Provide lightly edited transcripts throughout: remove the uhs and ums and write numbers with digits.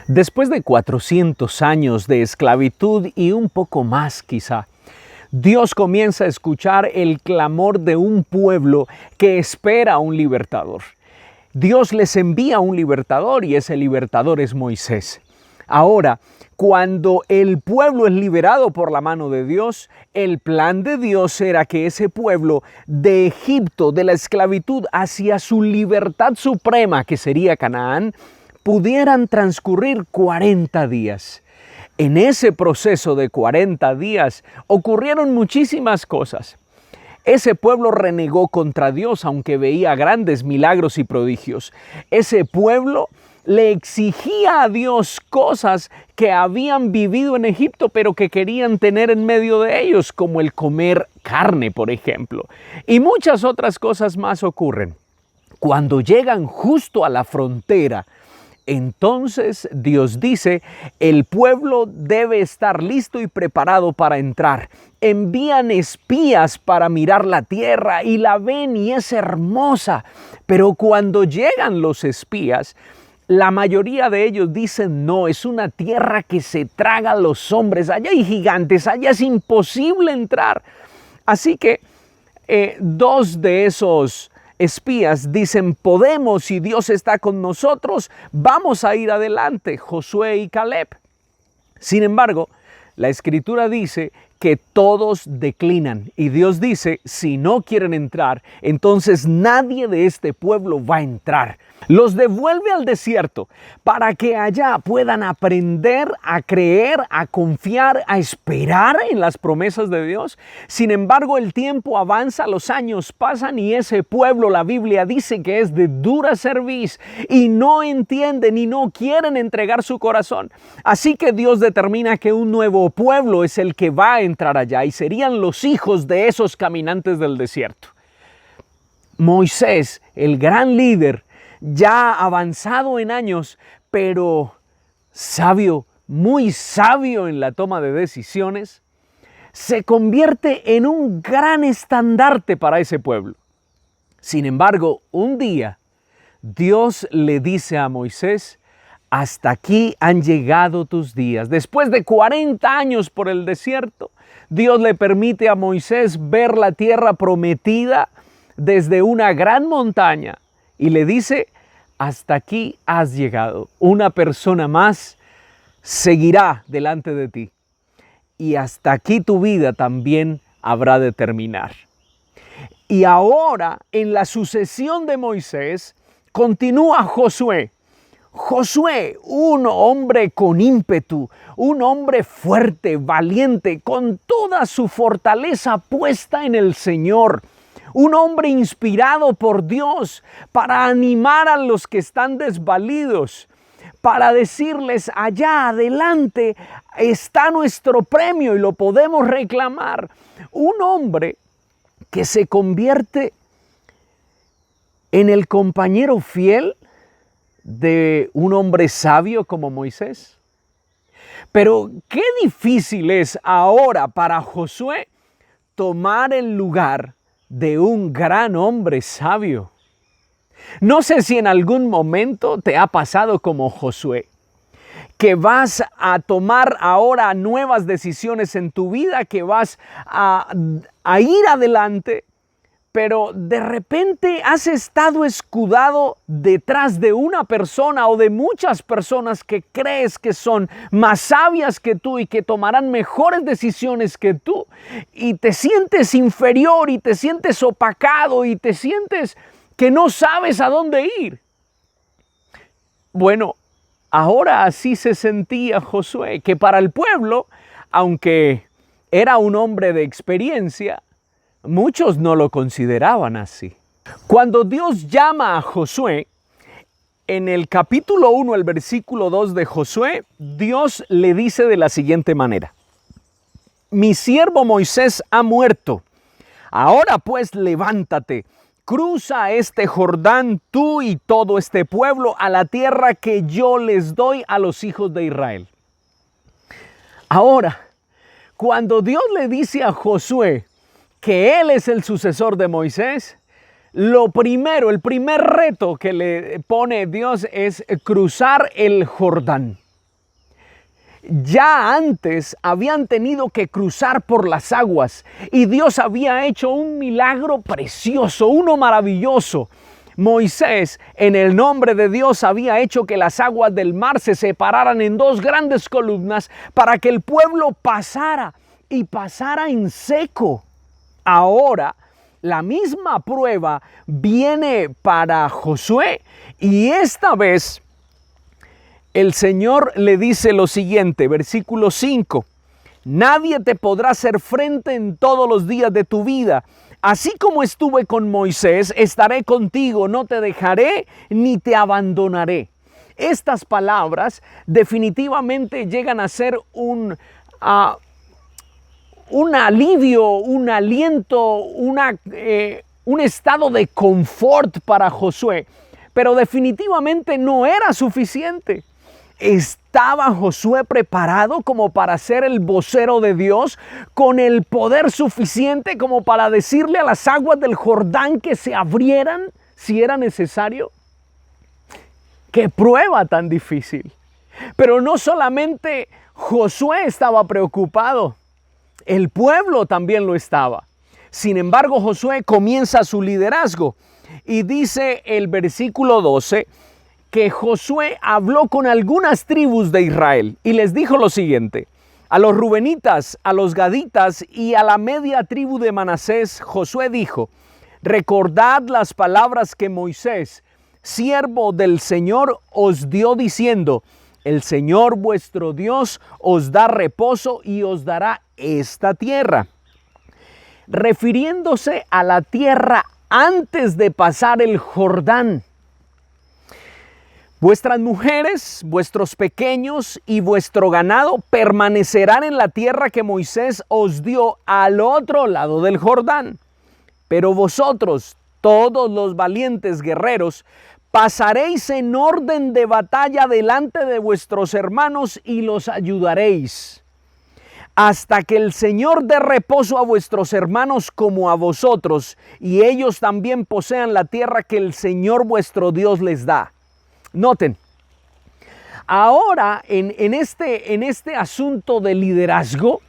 Después de 400 años de esclavitud y un poco más quizá, Dios comienza a escuchar el clamor de un pueblo que espera a un libertador. Dios les envía un libertador y ese libertador es Moisés. Ahora, cuando el pueblo es liberado por la mano de Dios, el plan de Dios era que ese pueblo de Egipto, de la esclavitud hacia su libertad suprema, que sería Canaán, pudieran transcurrir 40 días. En ese proceso de 40 días ocurrieron muchísimas cosas. Ese pueblo renegó contra Dios, aunque veía grandes milagros y prodigios. Ese pueblo le exigía a Dios cosas que habían vivido en Egipto, pero que querían tener en medio de ellos, como el comer carne, por ejemplo. Y muchas otras cosas más ocurren. Cuando llegan justo a la frontera, entonces Dios dice, el pueblo debe estar listo y preparado para entrar. Envían espías para mirar la tierra y la ven y es hermosa. Pero cuando llegan los espías, la mayoría de ellos dicen, no, es una tierra que se traga a los hombres. Allá hay gigantes, allá es imposible entrar. Así que dos de esos espías dicen, podemos, si Dios está con nosotros, vamos a ir adelante, Josué y Caleb. Sin embargo, la Escritura dice que todos declinan y Dios dice, si no quieren entrar, entonces nadie de este pueblo va a entrar. Los devuelve al desierto para que allá puedan aprender a creer, a confiar, a esperar en las promesas de Dios. Sin embargo, el tiempo avanza, los años pasan y ese pueblo, la Biblia dice que es de dura cerviz y no entienden y no quieren entregar su corazón. Así que Dios determina que un nuevo pueblo es el que va a entrar allá y serían los hijos de esos caminantes del desierto. Moisés, el gran líder, ya avanzado en años, pero sabio, muy sabio en la toma de decisiones, se convierte en un gran estandarte para ese pueblo. Sin embargo, un día, Dios le dice a Moisés, hasta aquí han llegado tus días. Después de 40 años por el desierto, Dios le permite a Moisés ver la tierra prometida desde una gran montaña y le dice, hasta aquí has llegado. Una persona más seguirá delante de ti y hasta aquí tu vida también habrá de terminar. Y ahora, en la sucesión de Moisés, continúa Josué. Josué, un hombre con ímpetu, un hombre fuerte, valiente, con toda su fortaleza puesta en el Señor. Un hombre inspirado por Dios para animar a los que están desvalidos, para decirles, allá adelante está nuestro premio y lo podemos reclamar. Un hombre que se convierte en el compañero fiel de un hombre sabio como Moisés. Pero qué difícil es ahora para Josué tomar el lugar de un gran hombre sabio. No sé si en algún momento te ha pasado como Josué, que vas a tomar ahora nuevas decisiones en tu vida, que vas a ir adelante, pero de repente has estado escudado detrás de una persona o de muchas personas que crees que son más sabias que tú y que tomarán mejores decisiones que tú. Y te sientes inferior y te sientes opacado y te sientes que no sabes a dónde ir. Bueno, ahora así se sentía Josué, que para el pueblo, aunque era un hombre de experiencia, muchos no lo consideraban así. Cuando Dios llama a Josué, en el capítulo 1, el versículo 2 de Josué, Dios le dice de la siguiente manera: mi siervo Moisés ha muerto. Ahora pues levántate, cruza este Jordán tú y todo este pueblo a la tierra que yo les doy a los hijos de Israel. Ahora, cuando Dios le dice a Josué que él es el sucesor de Moisés, el primer reto que le pone Dios es cruzar el Jordán. ya antes habían tenido que cruzar por las aguas y Dios había hecho un milagro precioso, uno maravilloso. Moisés, en el nombre de Dios, había hecho que las aguas del mar se separaran en dos grandes columnas para que el pueblo pasara y pasara en seco. Ahora, la misma prueba viene para Josué y esta vez el Señor le dice lo siguiente, versículo 5. Nadie te podrá hacer frente en todos los días de tu vida. Así como estuve con Moisés, estaré contigo, no te dejaré ni te abandonaré. Estas palabras definitivamente llegan a ser un alivio, un aliento, un estado de confort para Josué. Pero definitivamente no era suficiente. ¿Estaba Josué preparado como para ser el vocero de Dios, con el poder suficiente como para decirle a las aguas del Jordán que se abrieran si era necesario? ¡Qué prueba tan difícil! Pero no solamente Josué estaba preocupado, el pueblo también lo estaba. Sin embargo, Josué comienza su liderazgo y dice el versículo 12, que Josué habló con algunas tribus de Israel y les dijo lo siguiente: a los rubenitas, a los gaditas y a la media tribu de Manasés, Josué dijo: recordad las palabras que Moisés, siervo del Señor, os dio diciendo: el Señor vuestro Dios os da reposo y os dará esta tierra. Refiriéndose a la tierra antes de pasar el Jordán. Vuestras mujeres, vuestros pequeños y vuestro ganado permanecerán en la tierra que Moisés os dio al otro lado del Jordán. Pero vosotros, todos los valientes guerreros, pasaréis en orden de batalla delante de vuestros hermanos y los ayudaréis, hasta que el Señor dé reposo a vuestros hermanos como a vosotros, y ellos también posean la tierra que el Señor vuestro Dios les da. Noten, ahora en este asunto de liderazgo,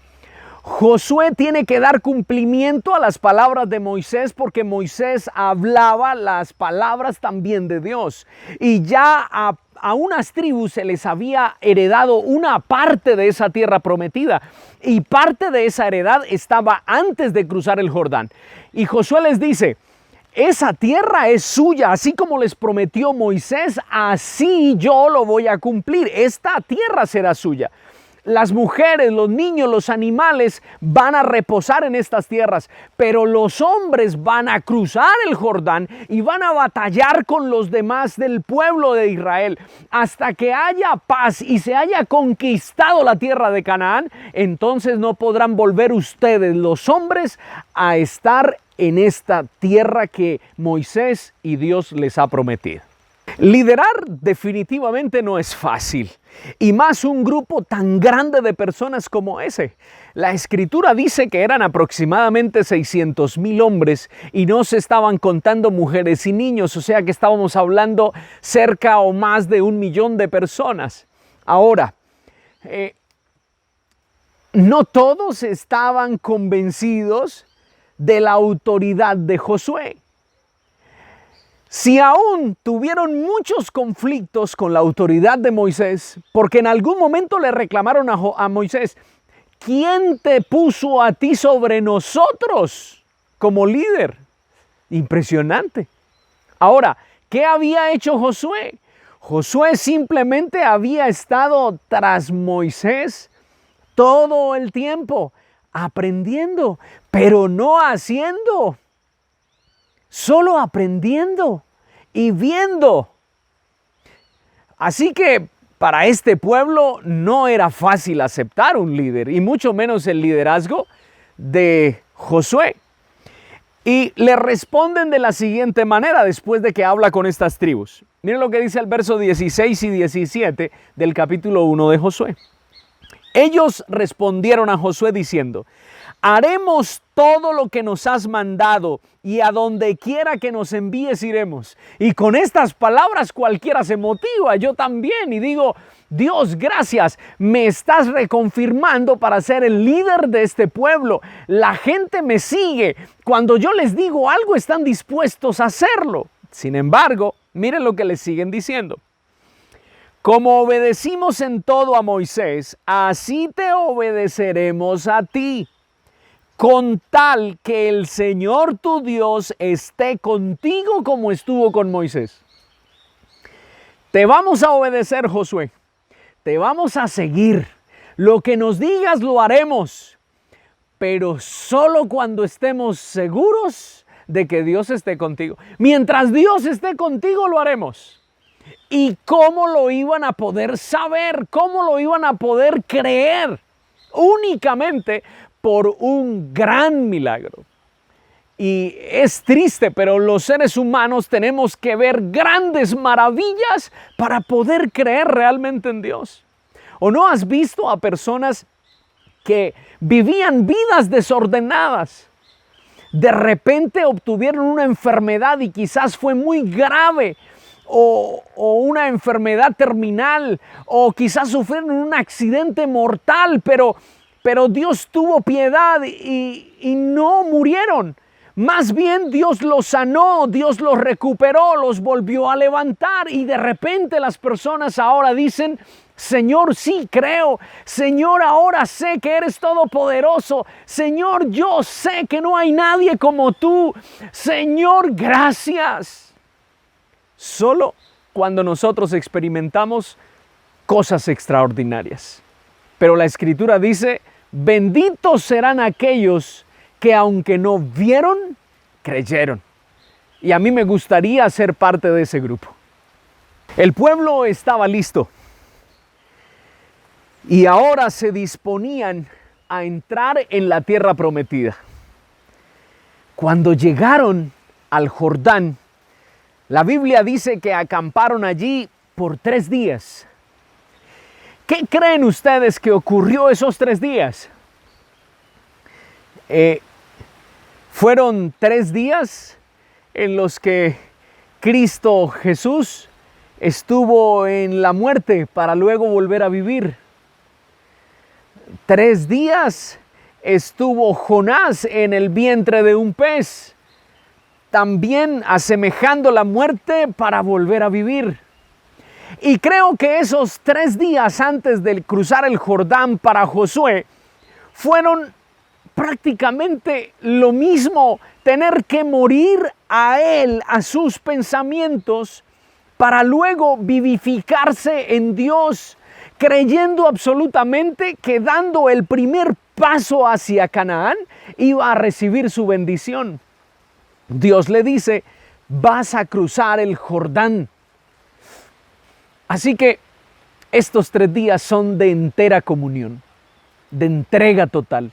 Josué tiene que dar cumplimiento a las palabras de Moisés, porque Moisés hablaba las palabras también de Dios. Y ya a unas tribus se les había heredado una parte de esa tierra prometida. Y parte de esa heredad estaba antes de cruzar el Jordán. Y Josué les dice: esa tierra es suya, así como les prometió Moisés, así yo lo voy a cumplir. Esta tierra será suya. Las mujeres, los niños, los animales van a reposar en estas tierras, pero los hombres van a cruzar el Jordán y van a batallar con los demás del pueblo de Israel hasta que haya paz y se haya conquistado la tierra de Canaán. Entonces no podrán volver ustedes, los hombres, a estar en esta tierra que Moisés y Dios les ha prometido. Liderar definitivamente no es fácil, y más un grupo tan grande de personas como ese. La Escritura dice que eran aproximadamente 600,000 hombres y no se estaban contando mujeres y niños, o sea que estábamos hablando cerca o más de 1,000,000 de personas. Ahora, no todos estaban convencidos de la autoridad de Josué. Si aún tuvieron muchos conflictos con la autoridad de Moisés, porque en algún momento le reclamaron a Moisés: ¿quién te puso a ti sobre nosotros como líder? Impresionante. Ahora, ¿qué había hecho Josué? Josué simplemente había estado tras Moisés todo el tiempo, aprendiendo, pero no haciendo. Solo aprendiendo y viendo. Así que para este pueblo no era fácil aceptar un líder, y mucho menos el liderazgo de Josué. Y le responden de la siguiente manera después de que habla con estas tribus. Miren lo que dice el verso 16 y 17 del capítulo 1 de Josué. Ellos respondieron a Josué diciendo: Haremos todo lo que nos has mandado y a donde quiera que nos envíes iremos. Y con estas palabras cualquiera se motiva, yo también, y digo, Dios, gracias, me estás reconfirmando para ser el líder de este pueblo. La gente me sigue. Cuando yo les digo algo, están dispuestos a hacerlo. Sin embargo, miren lo que les siguen diciendo. Como obedecimos en todo a Moisés, así te obedeceremos a ti, con tal que el Señor tu Dios esté contigo como estuvo con Moisés. Te vamos a obedecer, Josué. Te vamos a seguir. Lo que nos digas lo haremos, pero solo cuando estemos seguros de que Dios esté contigo. Mientras Dios esté contigo, lo haremos. ¿Y cómo lo iban a poder saber? ¿Cómo lo iban a poder creer? Únicamente por un gran milagro. Y es triste, pero los seres humanos tenemos que ver grandes maravillas para poder creer realmente en Dios. ¿O no has visto a personas que vivían vidas desordenadas? De repente obtuvieron una enfermedad y quizás fue muy grave, o una enfermedad terminal, o quizás sufrieron un accidente mortal, pero Dios tuvo piedad y no murieron. Más bien Dios los sanó, Dios los recuperó, los volvió a levantar, y de repente las personas ahora dicen, Señor, sí creo. Señor, ahora sé que eres todopoderoso. Señor, yo sé que no hay nadie como tú. Señor, gracias. Solo cuando nosotros experimentamos cosas extraordinarias. Pero la Escritura dice, benditos serán aquellos que aunque no vieron, creyeron. Y a mí me gustaría ser parte de ese grupo. El pueblo estaba listo. Y ahora se disponían a entrar en la tierra prometida. Cuando llegaron al Jordán, la Biblia dice que acamparon allí por 3 días. ¿Qué creen ustedes que ocurrió esos 3 días? Fueron 3 días en los que Cristo Jesús estuvo en la muerte para luego volver a vivir. 3 días estuvo Jonás en el vientre de un pez, también asemejando la muerte para volver a vivir. Y creo que esos 3 días antes de cruzar el Jordán para Josué fueron prácticamente lo mismo, tener que morir a él, a sus pensamientos, para luego vivificarse en Dios, creyendo absolutamente que dando el primer paso hacia Canaán iba a recibir su bendición. Dios le dice, vas a cruzar el Jordán. Así que estos 3 días son de entera comunión, de entrega total.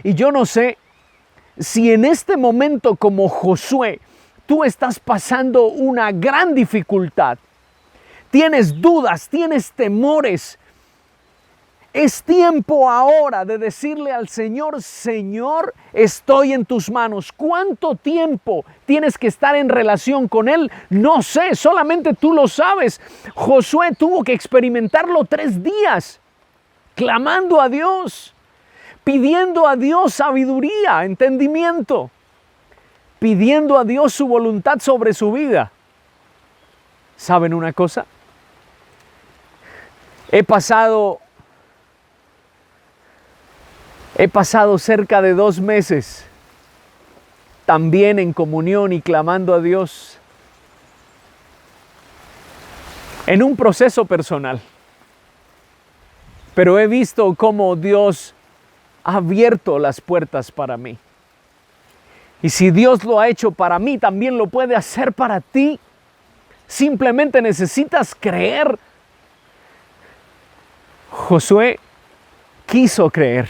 Y yo no sé si en este momento como Josué tú estás pasando una gran dificultad, tienes dudas, tienes temores. Es tiempo ahora de decirle al Señor, Señor, estoy en tus manos. ¿Cuánto tiempo tienes que estar en relación con Él? No sé, solamente tú lo sabes. Josué tuvo que experimentarlo 3 días, clamando a Dios, pidiendo a Dios sabiduría, entendimiento, pidiendo a Dios su voluntad sobre su vida. ¿Saben una cosa? He pasado cerca de 2 meses también en comunión y clamando a Dios en un proceso personal. Pero he visto cómo Dios ha abierto las puertas para mí. Y si Dios lo ha hecho para mí, también lo puede hacer para ti. Simplemente necesitas creer. Josué quiso creer.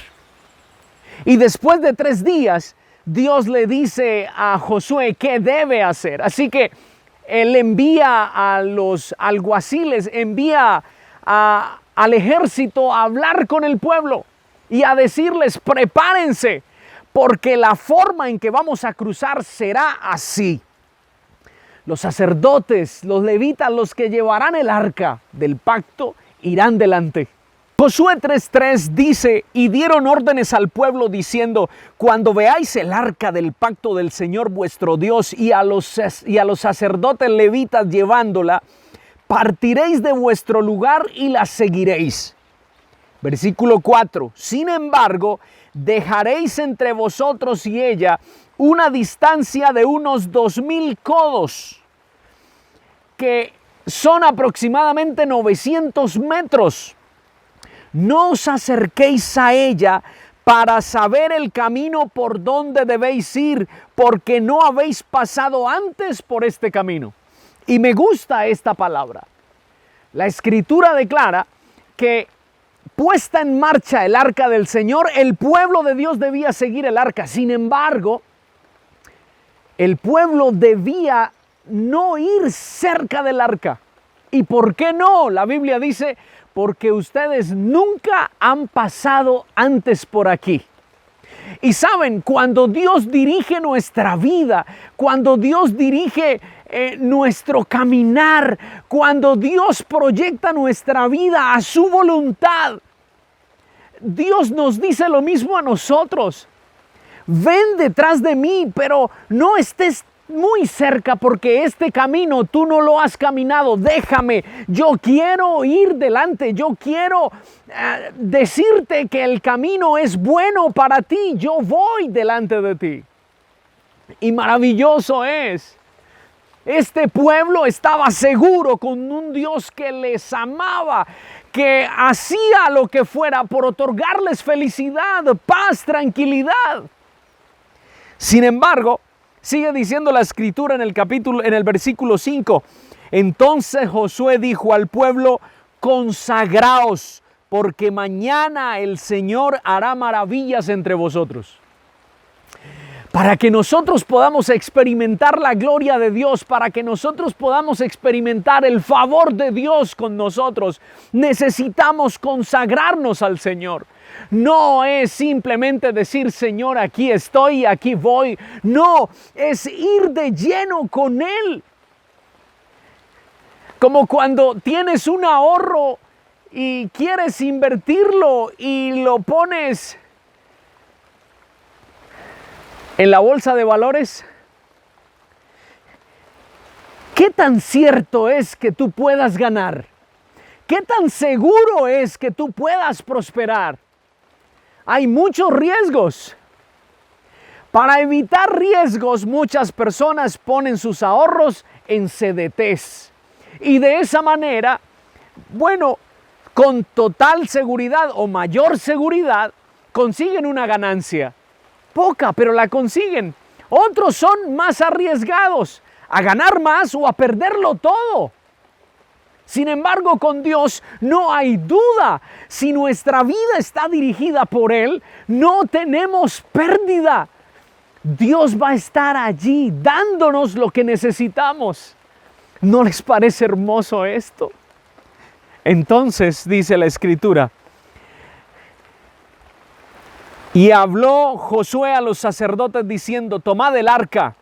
Y después de 3 días, Dios le dice a Josué qué debe hacer. Así que él envía a los alguaciles, envía al ejército a hablar con el pueblo y a decirles, prepárense, porque la forma en que vamos a cruzar será así. Los sacerdotes, los levitas, los que llevarán el arca del pacto, irán delante. Josué 3:3 dice: y dieron órdenes al pueblo diciendo: cuando veáis el arca del pacto del Señor vuestro Dios y a los sacerdotes levitas llevándola, partiréis de vuestro lugar y la seguiréis. Versículo 4: sin embargo, dejaréis entre vosotros y ella una distancia de unos 2000 codos, que son aproximadamente 900 metros. No os acerquéis a ella para saber el camino por donde debéis ir, porque no habéis pasado antes por este camino. Y me gusta esta palabra. La Escritura declara que puesta en marcha el arca del Señor, el pueblo de Dios debía seguir el arca. Sin embargo, el pueblo debía no ir cerca del arca. ¿Y por qué no? La Biblia dice: porque ustedes nunca han pasado antes por aquí. Y saben, cuando Dios dirige nuestra vida, cuando Dios dirige nuestro caminar, cuando Dios proyecta nuestra vida a su voluntad, Dios nos dice lo mismo a nosotros: ven detrás de mí, pero no estés muy cerca, porque este camino tú no lo has caminado. Déjame, yo quiero ir delante, yo quiero decirte que el camino es bueno para ti, yo voy delante de ti. Y maravilloso es. Este pueblo estaba seguro con un Dios que les amaba, que hacía lo que fuera por otorgarles felicidad, paz, tranquilidad. Sin embargo, sigue diciendo la Escritura en el versículo 5. Entonces Josué dijo al pueblo: consagraos, porque mañana el Señor hará maravillas entre vosotros. Para que nosotros podamos experimentar la gloria de Dios, para que nosotros podamos experimentar el favor de Dios con nosotros, necesitamos consagrarnos al Señor. No es simplemente decir: Señor, aquí estoy, aquí voy. No, es ir de lleno con Él. Como cuando tienes un ahorro y quieres invertirlo y lo pones en la bolsa de valores. ¿Qué tan cierto es que tú puedas ganar? ¿Qué tan seguro es que tú puedas prosperar? Hay muchos riesgos. Para evitar riesgos, muchas personas ponen sus ahorros en CDTs. Y de esa manera, con total seguridad o mayor seguridad, consiguen una ganancia. Poca, pero la consiguen. Otros son más arriesgados a ganar más o a perderlo todo. Sin embargo, con Dios no hay duda. Si nuestra vida está dirigida por Él, no tenemos pérdida. Dios va a estar allí dándonos lo que necesitamos. ¿No les parece hermoso esto? Entonces, dice la Escritura: y habló Josué a los sacerdotes diciendo: tomad el arca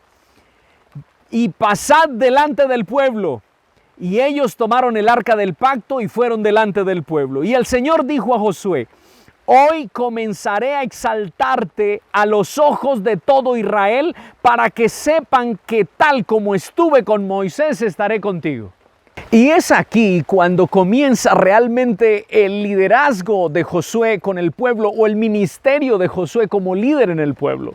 y pasad delante del pueblo. Y ellos tomaron el arca del pacto y fueron delante del pueblo. Y el Señor dijo a Josué: hoy comenzaré a exaltarte a los ojos de todo Israel, para que sepan que tal como estuve con Moisés, estaré contigo. Y es aquí cuando comienza realmente el liderazgo de Josué con el pueblo, o el ministerio de Josué como líder en el pueblo.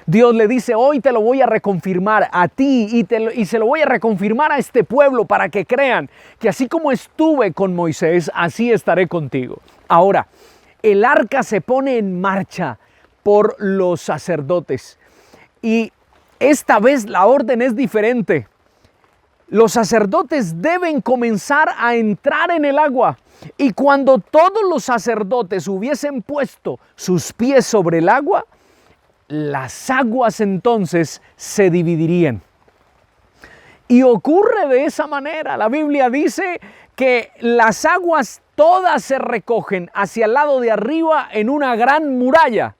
Dios le dice: hoy te lo voy a reconfirmar a ti y se lo voy a reconfirmar a este pueblo, para que crean que así como estuve con Moisés, así estaré contigo. Ahora, el arca se pone en marcha por los sacerdotes, y esta vez la orden es diferente. Los sacerdotes deben comenzar a entrar en el agua, y cuando todos los sacerdotes hubiesen puesto sus pies sobre el agua, las aguas entonces se dividirían. Y ocurre de esa manera. La Biblia dice que las aguas todas se recogen hacia el lado de arriba en una gran muralla.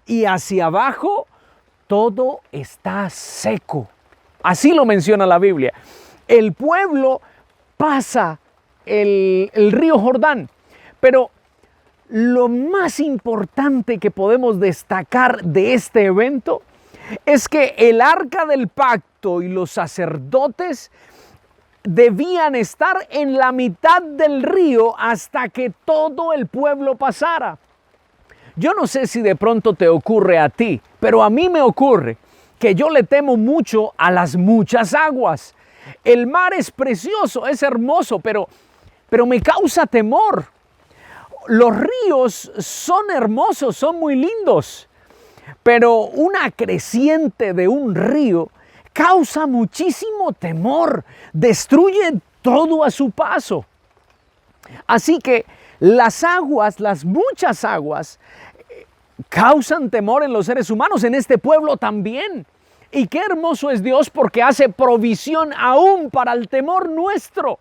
y hacia abajo todo está seco. Así lo menciona la Biblia. El pueblo pasa el río Jordán, pero lo más importante que podemos destacar de este evento es que el arca del pacto y los sacerdotes debían estar en la mitad del río hasta que todo el pueblo pasara. Yo no sé si de pronto te ocurre a ti, pero a mí me ocurre que yo le temo mucho a las muchas aguas. El mar es precioso, es hermoso, pero me causa temor. Los ríos son hermosos, son muy lindos, pero una creciente de un río causa muchísimo temor, destruye todo a su paso. Así que las aguas, las muchas aguas, causan temor en los seres humanos, en este pueblo también. Y qué hermoso es Dios porque hace provisión aún para el temor nuestro.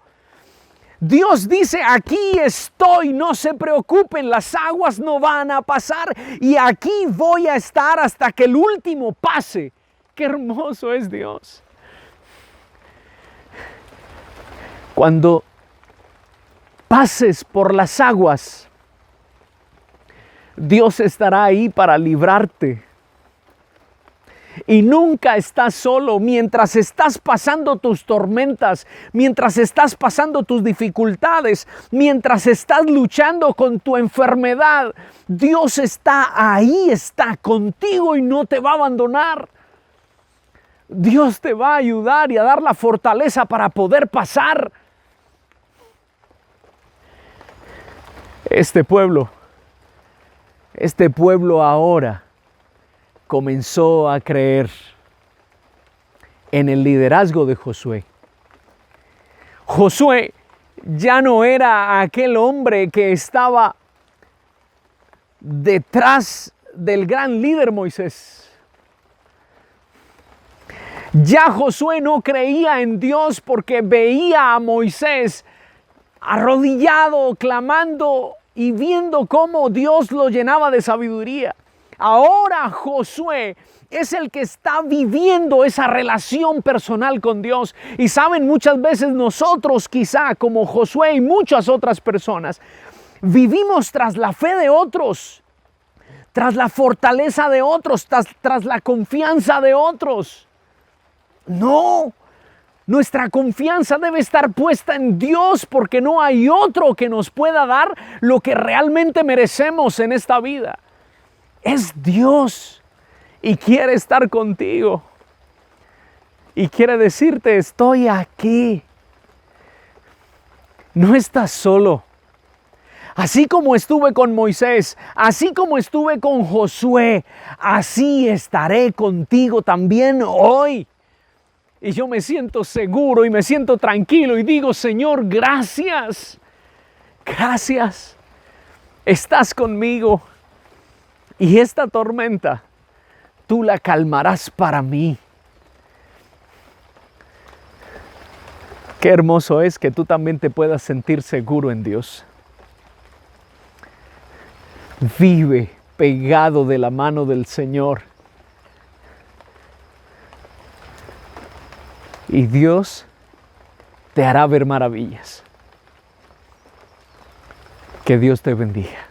Dios dice, aquí estoy, no se preocupen, las aguas no van a pasar y aquí voy a estar hasta que el último pase. Qué hermoso es Dios. Cuando pases por las aguas, Dios estará ahí para librarte. Y nunca estás solo. Mientras estás pasando tus tormentas, mientras estás pasando tus dificultades, mientras estás luchando con tu enfermedad, Dios está ahí, está contigo y no te va a abandonar. Dios te va a ayudar y a dar la fortaleza para poder pasar. Este pueblo ahora comenzó a creer en el liderazgo de Josué. Josué ya no era aquel hombre que estaba detrás del gran líder Moisés. Ya Josué no creía en Dios porque veía a Moisés arrodillado, clamando y viendo cómo Dios lo llenaba de sabiduría. Ahora Josué es el que está viviendo esa relación personal con Dios. Y saben, muchas veces nosotros quizá como Josué y muchas otras personas vivimos tras la fe de otros, tras la fortaleza de otros, tras la confianza de otros. No, nuestra confianza debe estar puesta en Dios porque no hay otro que nos pueda dar lo que realmente merecemos en esta vida. Es Dios y quiere estar contigo y quiere decirte, estoy aquí. No estás solo. Así como estuve con Moisés, así como estuve con Josué, así estaré contigo también hoy. Y yo me siento seguro y me siento tranquilo y digo, Señor, gracias. Gracias. Estás conmigo. Y esta tormenta, tú la calmarás para mí. Qué hermoso es que tú también te puedas sentir seguro en Dios. Vive pegado de la mano del Señor. Y Dios te hará ver maravillas. Que Dios te bendiga.